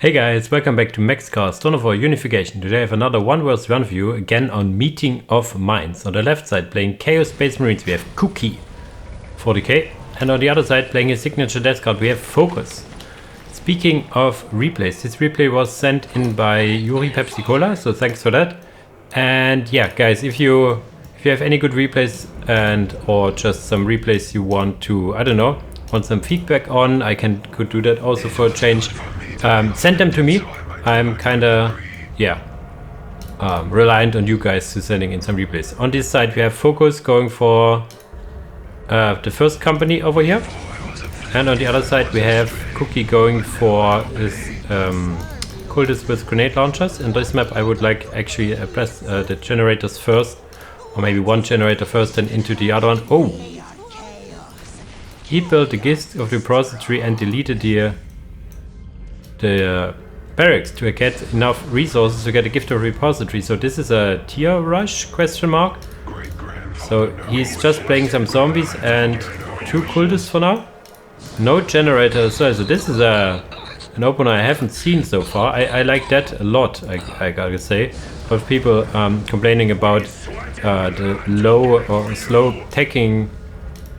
Hey guys, welcome back to Maxcast, on for Unification. Today I have another 1 vs 1 view, again on Meeting of Minds. On the left side playing Chaos Space Marines we have Cookie, 40k, and on the other side playing his signature death card we have Focus. Speaking of replays, this replay was sent in by Yuri Pepsi Cola, so thanks for that. And yeah guys, if you have any good replays or just some replays you want to, I don't know, want some feedback on, I could do that also for a change. Send them to me. I'm kinda, reliant on you guys to sending in some replays. On this side we have Focus going for the first company over here. And on the other side we have Cookie going for this cultist with grenade launchers. In this map I would like actually press the generators first. Or maybe one generator first and into the other one. Oh! He built the gist of the repository and deleted the barracks to get enough resources to get a gift of repository. So this is a tier rush question mark. So he's just playing some zombies and 2 cultists for now. No generator. So this is an opener I haven't seen so far. I like that a lot, I gotta say. A lot of people complaining about the low or slow attacking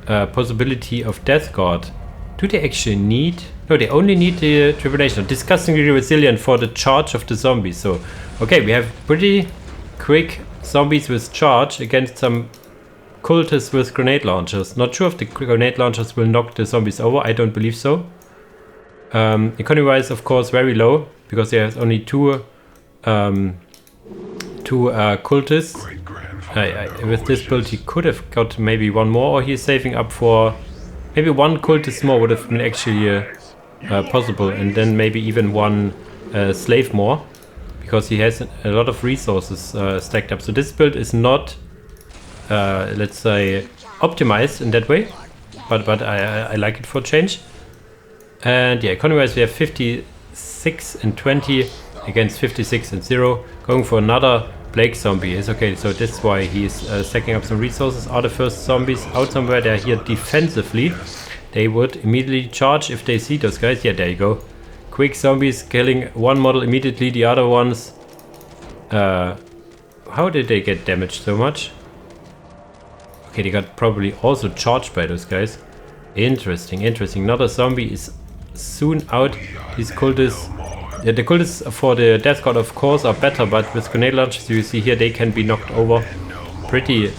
possibility of Death Guard. Do they actually need? No, they only need the tribulation. Disgustingly resilient for the charge of the zombies. So, okay, we have pretty quick zombies with charge against some cultists with grenade launchers. Not sure if the grenade launchers will knock the zombies over. I don't believe so. Economy-wise, of course, very low because there's only two cultists. With this build, he could have got maybe one more, or he's saving up for maybe one cultist more would have been actually possible, and then maybe even one slave more, because he has a lot of resources stacked up. So this build is not, let's say, optimized in that way, but I like it for change. And yeah, economy-wise we have 56 and 20 against 56 and 0, going for another Plague zombie. Is okay, so that's why he's stacking up some resources. Are the first zombies out somewhere? They're here defensively. They would immediately charge if they see those guys. Yeah, there you go. Quick zombies killing one model immediately. The other ones, how did they get damaged so much? Okay, they got probably also charged by those guys. Interesting. Another zombie is soon out. These cultists. Yeah, the cultists for the Death Guard of course are better, but with grenade launchers you see here they can be knocked over pretty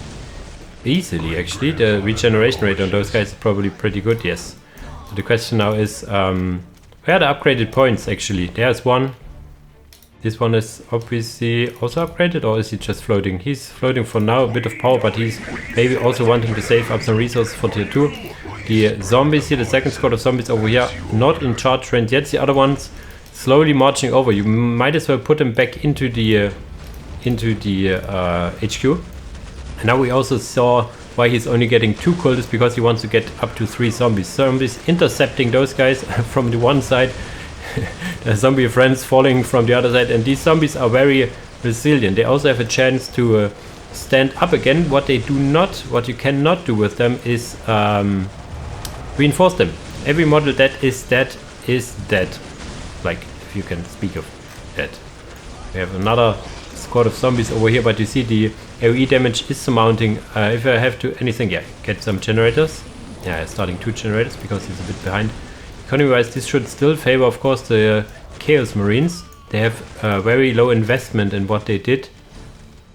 easily actually. The regeneration rate on those guys is probably pretty good, yes. So the question now is, where are the upgraded points actually? There's one. This one is obviously also upgraded, or is he just floating? He's floating for now, a bit of power, but he's maybe also wanting to save up some resources for tier 2. The zombies here, the second squad of zombies over here, not in charge range yet. The other ones slowly marching over. You might as well put them back into the HQ. And now we also saw why he's only getting 2 cultists, because he wants to get up to 3 zombies. Zombies intercepting those guys from the one side, the zombie friends falling from the other side, and these zombies are very resilient. They also have a chance to stand up again. What you cannot do with them is reinforce them. Every model that is dead is dead. Like, if you can speak of that. We have another squad of zombies over here, but you see the AoE damage is surmounting. If I have to anything, yeah, get some generators. Yeah, starting 2 generators because he's a bit behind. Economy-wise, this should still favor, of course, the Chaos Marines. They have very low investment in what they did,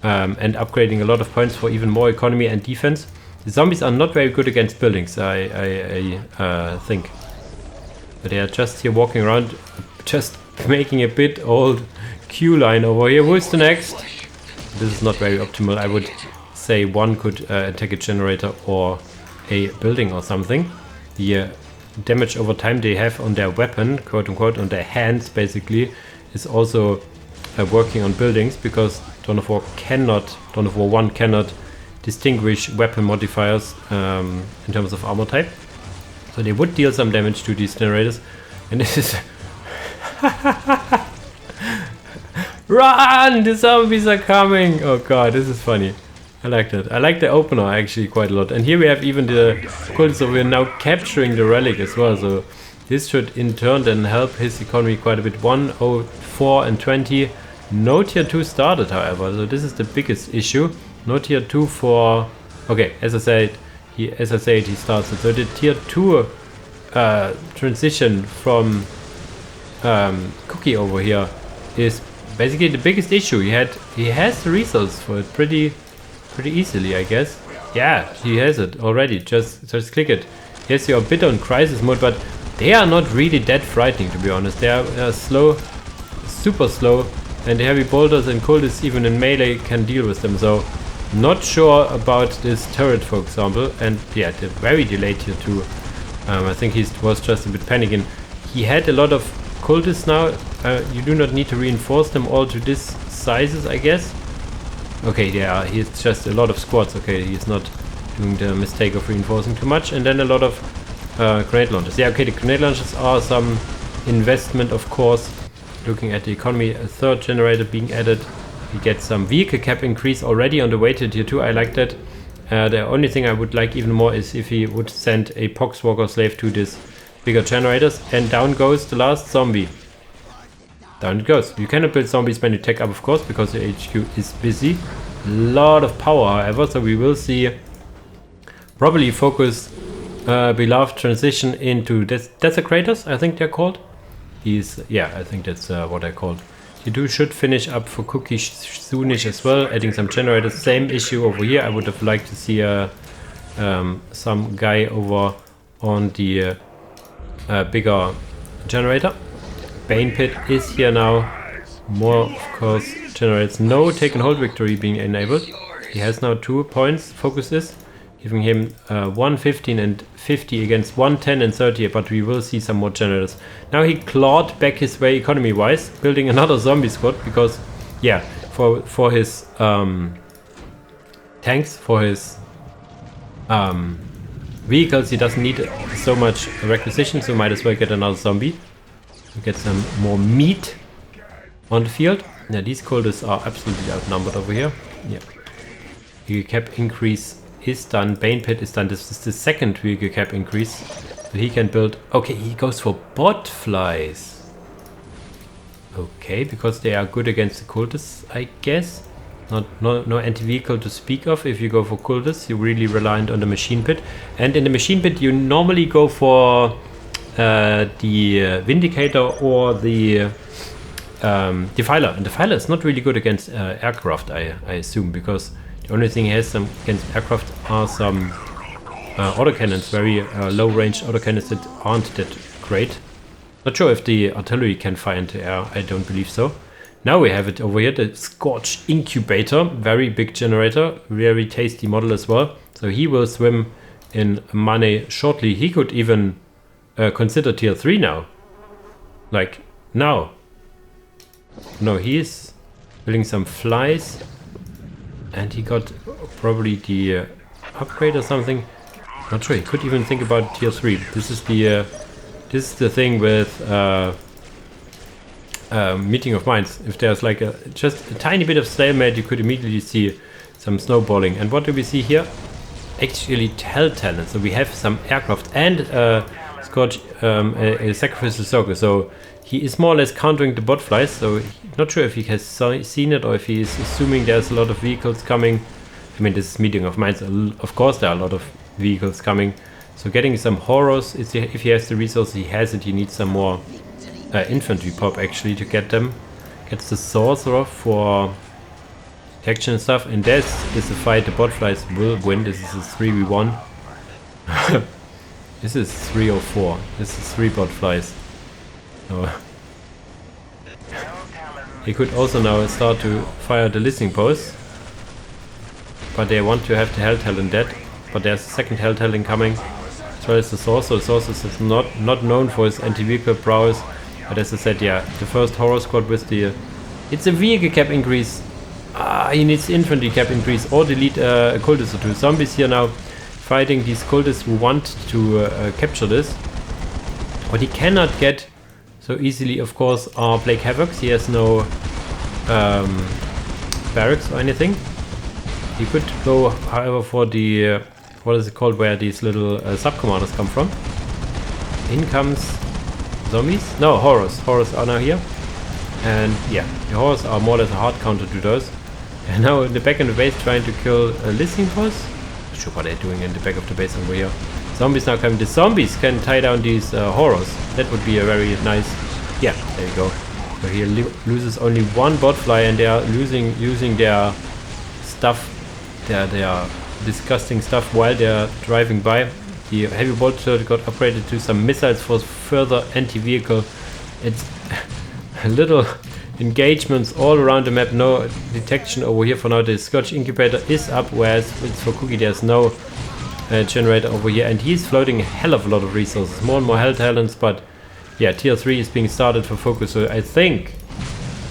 and upgrading a lot of points for even more economy and defense. The zombies are not very good against buildings, I think. But they are just here walking around, just making a bit old queue line over here. Who's the next? This is not very optimal. I would say one could attack a generator or a building or something. The damage over time they have on their weapon, quote unquote, on their hands basically, is also working on buildings, because Dawn of War 1 cannot distinguish weapon modifiers in terms of armor type. So they would deal some damage to these generators, and this is run! The zombies are coming! Oh god, this is funny. I like that. I like the opener actually quite a lot. And here we have even the cultists, so we're now capturing the relic as well. So This should in turn then help his economy quite a bit. 104 and 20. No tier 2 started, however, so this is the biggest issue. No tier 2 for... Okay, as I said, he starts. So the tier 2 transition from Cookie over here is basically the biggest issue. He has the resource for it pretty easily, I guess. Yeah, he has it already. Just click it. Yes, you're a bit on crisis mode, but they are not really that frightening, to be honest. They are slow, super slow, and the heavy bolters and cultists even in melee can deal with them. So not sure about this turret, for example. And yeah, the very delayed tier 2. I think he was just a bit panicking. He had a lot of cultists now. You do not need to reinforce them all to this sizes, I guess. Okay, yeah, he's just a lot of squads. Okay, he's not doing the mistake of reinforcing too much. And then a lot of grenade launchers. Yeah, okay, the grenade launchers are some investment, of course. Looking at the economy, a third generator being added. We get some vehicle cap increase already on the way to tier 2. I like that. The only thing I would like even more is if he would send a Poxwalker slave to this bigger generators. And down goes the last zombie. Down it goes. You cannot build zombies when you tech up, of course, because the HQ is busy. A lot of power, however, so we will see probably focus beloved transition into desecrators, I think they're called. Yeah, I think that's what I called. You should finish up for Cookie soonish as well, adding some generators. Same issue over here. I would have liked to see some guy over on the bigger generator. Bane Pit is here now. More, of course, generates. No take and hold victory being enabled. He has now 2 points. Focus is giving him 115 and 50 against 110 and 30, but we will see some more generators. Now he clawed back his way economy-wise, building another zombie squad because, yeah, for his tanks, for his vehicles, he doesn't need so much requisition, so might as well get another zombie. Get some more meat on the field. Now these cultists are absolutely outnumbered over here. Yeah. Vehicle cap increase is done. Bane Pit is done. This is the second vehicle cap increase. So he can build... Okay, he goes for bot flies. Okay, because they are good against the cultists, I guess. No anti-vehicle to speak of. If you go for cultists, you're really reliant on the machine pit. And in the machine pit, you normally go for the Vindicator or the Defiler. And Defiler is not really good against aircraft, I assume, because the only thing he has against aircraft are some autocannons, very low-range autocannons that aren't that great. Not sure if the artillery can fire into air, I don't believe so. Now we have it over here, the Scorch Incubator, very big generator, very tasty model as well. So he will swim in money shortly. He could even consider tier 3 now. Like, now. No, he is building some flies. And he got probably the upgrade or something. Not sure, he could even think about tier 3. This is the thing with meeting of minds. If there's like just a tiny bit of stalemate, you could immediately see some snowballing. And what do we see here? Actually Hell Talent. So we have some aircraft and Scorch, a sacrificial circle. So he is more or less countering the bot flies. So not sure if he has seen it or if he is assuming there's a lot of vehicles coming. I mean, this is meeting of minds. Of course there are a lot of vehicles coming. So getting some horrors, if he has the resources, he has it. He needs some more infantry pop actually to get them. Gets the sorcerer for protection and stuff. And this is a fight the bot flies will win. This is a 3v1. This is 3 or 4. This is 3 bot flies. So he could also now start to fire the listening posts. But they want to have the Hell Talent dead. But there's a second Hell Talent coming. As well as the Sorcerer. The Sorcerer is not known for his anti-vehicle prowess. But as I said, yeah, the first horror squad with the... It's a vehicle cap increase. He needs infantry cap increase or delete a cultist or 2. Zombies here now fighting these cultists who want to capture this. What he cannot get so easily, of course, are Plague Havocs. He has no barracks or anything. He could go, however, for the... what is it called, where these little sub-commanders come from. In comes zombies? No, horrors. Horrors are now here. And yeah, the horrors are more or less a hard counter to those. And now in the back of the base trying to kill a listening post. Not sure what they're doing in the back of the base over here. Zombies now coming. The zombies can tie down these horrors. That would be a very nice... Yeah, there you go. So he loses only one bot fly and they are using their stuff, their disgusting stuff while they are driving by. The heavy bolt turret got upgraded to some missiles for further anti-vehicle. It's a little engagements all around the map. No detection over here for now. The Scorch incubator is up, whereas it's for Cookie there's no generator over here, and he's floating a hell of a lot of resources, more and more hell talents. But yeah, tier 3 is being started for focus, so I think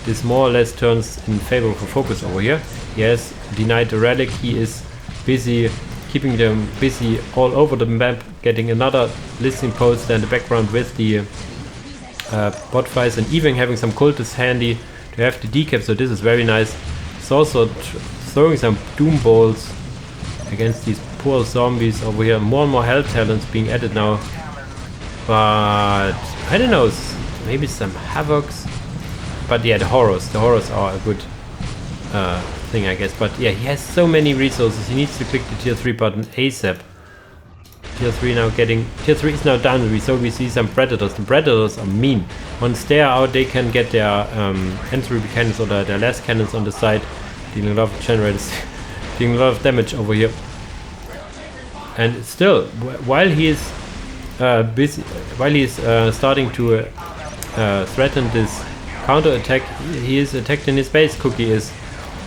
this more or less turns in favor for focus over here. He has denied the relic. He is busy keeping them busy all over the map, getting another listening post in the background with the bot fights, and even having some cultists handy to have the decap, so this is very nice. He's also throwing some doom balls against these poor zombies over here. More and more health talents being added now, but I don't know, maybe some havocs. But yeah, the horrors are a good thing, I guess. But yeah, he has so many resources. He needs to click the tier 3 button ASAP. Tier 3 now getting... Tier 3 is now done. So we see some predators. The predators are mean. Once they are out, they can get their entry cannons or their last cannons on the side, dealing a lot of generators, dealing a lot of damage over here. And still, while he is busy, while he is starting to threaten this counter attack, he is attacked in his base. Cookie is.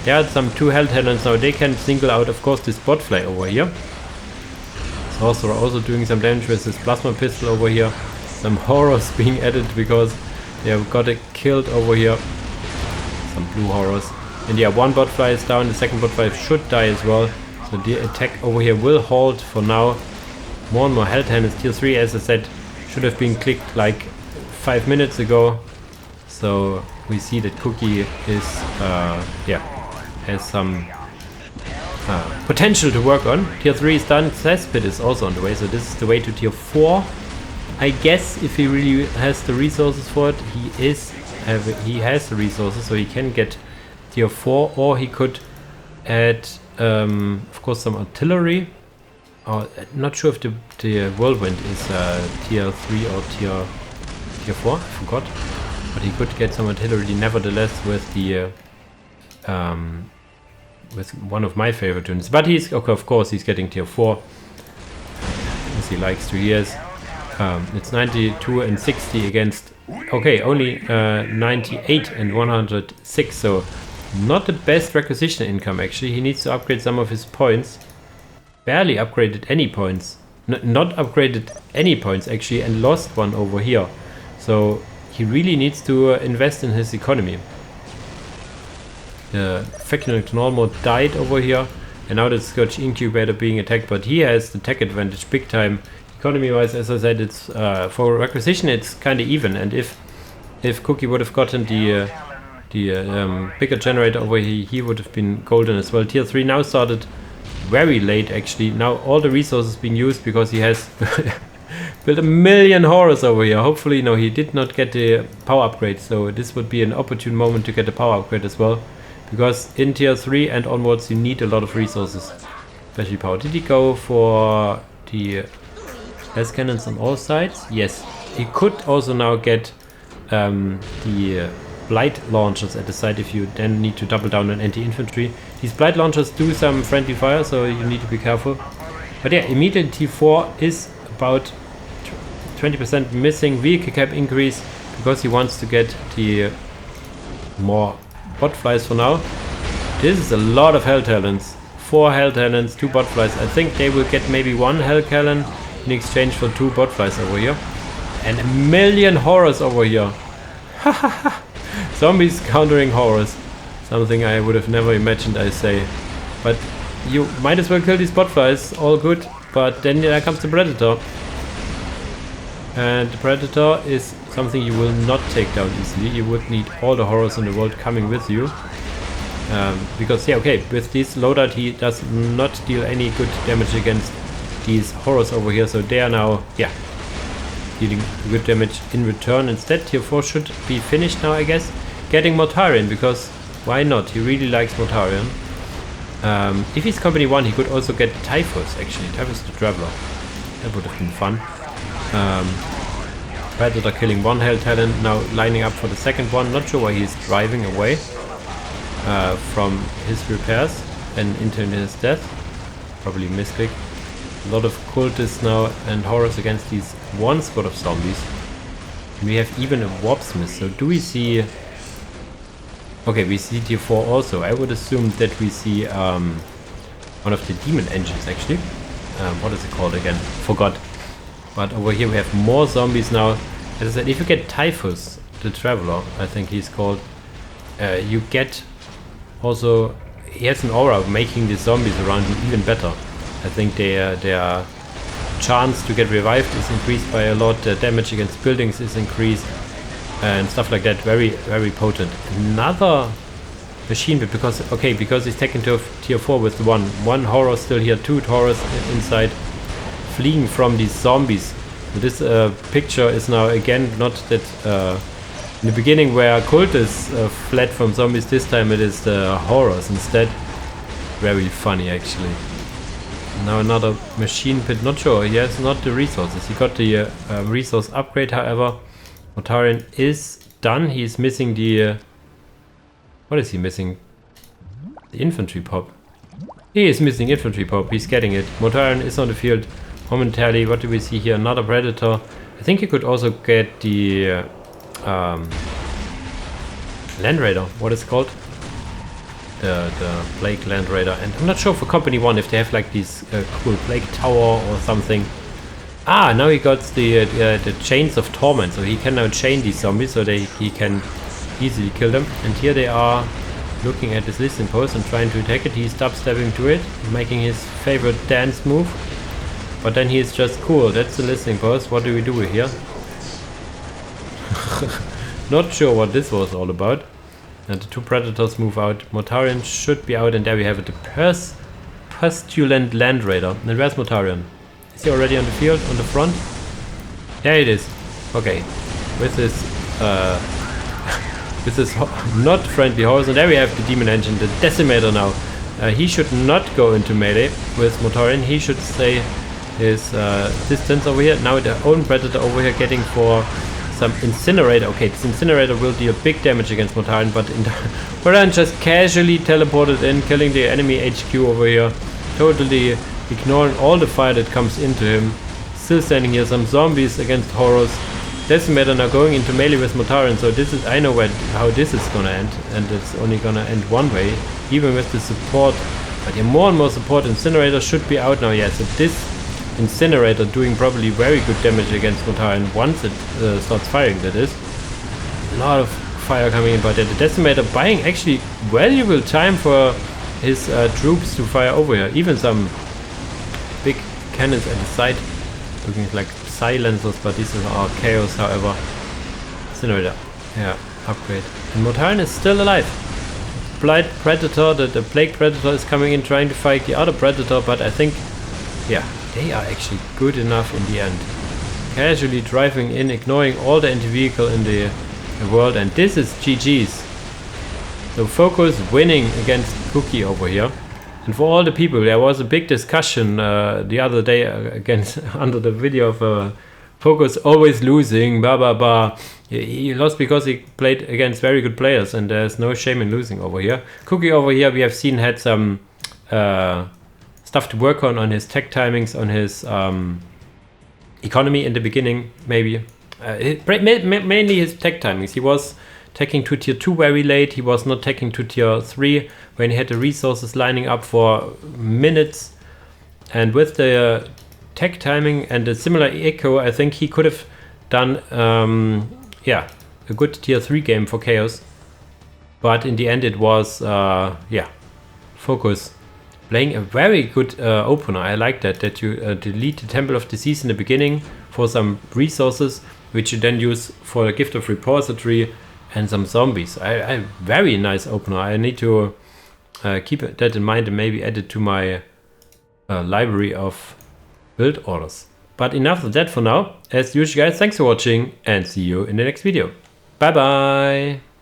There are some 2 hell talents now. They can single out, of course, this bot fly over here. Sorcerer also doing some damage with this plasma pistol over here. Some horrors being added because they have got it killed over here. Some blue horrors. And yeah, one bot fly is down. The second bot fly should die as well. So the attack over here will halt for now. More and more hell talents. Tier 3, as I said, should have been clicked like 5 minutes ago. So we see that Cookie is has some potential to work on. Tier 3 is done. Cesspit is also on the way, so this is the way to tier 4. I guess if he really has the resources for it, he has the resources, so he can get tier 4, or he could add of course some artillery. Not sure if the whirlwind is tier 3 or tier 4, I forgot. But he could get some artillery nevertheless with the with one of my favorite units. But he's, of course, he's getting tier 4 as he likes to. Years. It's 92 and 60 against, okay, only 98 and 106, so not the best requisition income actually. He needs to upgrade some of his points. Barely upgraded any points. Not upgraded any points actually, and lost one over here. So he really needs to invest in his economy. The Factional Knoll mode died over here, and now the Scorch Incubator being attacked, but he has the tech advantage big time. Economy wise, as I said, it's for requisition it's kind of even, and if Cookie would have gotten the bigger generator over here, he would have been golden as well. Tier 3 now started very late actually. Now all the resources being used because he has built 1 million horrors over here. Hopefully, no, he did not get the power upgrade, so this would be an opportune moment to get the power upgrade as well. Because in tier 3 and onwards you need a lot of resources, especially power. Did he go for the las cannons on all sides? Yes. He could also now get the blight launchers at the side if you then need to double down on anti-infantry. These blight launchers do some friendly fire, so you need to be careful. But yeah, immediate T4 is about 20% missing vehicle cap increase because he wants to get the more bot flies for now. This is a lot of hell talents. 4 hell talents, 2 bot flies. I think they will get maybe 1 hell talent in exchange for 2 bot flies over here. And 1 million horrors over here. Zombies countering horrors. Something I would have never imagined, I say. But you might as well kill these bot flies, all good. But then there comes the Predator. And the Predator is something you will not take down easily. You would need all the horrors in the world coming with you. Because, yeah, okay, with this loadout he does not deal any good damage against these horrors over here. So they are now, yeah, dealing good damage in return. Instead, tier 4 should be finished now, I guess. Getting Mortarion, because why not? He really likes Mortarion. If he's company 1, he could also get Typhus, actually. Typhus the Traveler. That would have been fun. Predator killing one Hell Talent, now lining up for the second one. Not sure why he's driving away from his repairs and into his death. Probably misclick. A lot of cultists now and horrors against these one squad of zombies. And we have even a Warpsmith. So do we see... Okay, we see tier 4 also. I would assume that we see one of the demon engines actually. What is it called again? Forgot. But over here we have more zombies now. As I said, if you get Typhus, the Traveler, I think he's called, you get also... He has an aura of making the zombies around him even better. I think their chance to get revived is increased by a lot. The damage against buildings is increased. And stuff like that. Very, very potent. Another machine bit, because he's taken to tier 4 with one horror still here, 2 horrors inside, fleeing from these zombies. This picture is now again not that in the beginning where cultists fled from zombies. This time it is the horrors instead. Very funny actually. Now another machine pit. Not sure. He has not the resources. He got the resource upgrade, however. Mortarion is done. He is missing the... what is he missing? The infantry pop. He is missing infantry pop. He's getting it. Mortarion is on the field momentarily. What do we see here? Another Predator. I think he could also get the Land Raider. What is it called? The Plague Land Raider. And I'm not sure for Company 1 if they have like this cool Plague Tower or something. Ah, now he got the Chains of Torment, so he can now chain these zombies so he can easily kill them. And here they are looking at this listening post and trying to attack it. He's dubstepping to it, making his favorite dance move. But then he is just cool. That's the listening post. What do we do here? Not sure what this was all about. And the 2 Predators move out. Mortarion should be out, and there we have it. The Postulant Land Raider. And where's Mortarion? Is he already on the field, on the front? There it is. Okay. With this not friendly horse. And there we have the Demon Engine, the Decimator now. He should not go into melee with Mortarion. He should stay his distance over here. Now the own Predator over here getting for some Incinerator. Okay, this Incinerator will deal big damage against Mortarion, but Mortarion just casually teleported in, killing the enemy HQ over here. Totally ignoring all the fire that comes into him. Still standing here, some zombies against horrors. Decimator now going into melee with Mortarion, so this is, I know how this is gonna end, and it's only gonna end one way, even with the support. But yeah, more and more support. Incinerator should be out now, yeah, so this Incinerator doing probably very good damage against Mortarion once it starts firing, that is. A lot of fire coming in, but the Decimator buying actually valuable time for his troops to fire over here. Even some big cannons at the side, looking like silencers, but these are chaos, however. Incinerator, yeah, upgrade. And Mortarion is still alive. Blight Predator, the Plague Predator is coming in trying to fight the other Predator, but I think, yeah, they are actually good enough in the end. Casually driving in, ignoring all the anti-vehicle in the world, and this is GG's. So Focus winning against Cookie over here. And for all the people, there was a big discussion the other day against under the video of Focus always losing, blah blah blah. He lost because he played against very good players, and there's no shame in losing over here. Cookie over here, we have seen had some stuff to work on his tech timings, on his economy in the beginning, maybe. Mainly his tech timings. He was taking to tier 2 very late. He was not taking to tier 3 when he had the resources lining up for minutes. And with the tech timing and a similar echo, I think he could have done yeah, a good tier 3 game for Chaos. But in the end it was yeah, Focus playing a very good opener. I like that you delete the Temple of Disease in the beginning for some resources, which you then use for a Gift of Repository and some zombies. Very nice opener. I need to keep that in mind and maybe add it to my library of build orders. But enough of that for now. As usual guys, thanks for watching and see you in the next video. Bye bye!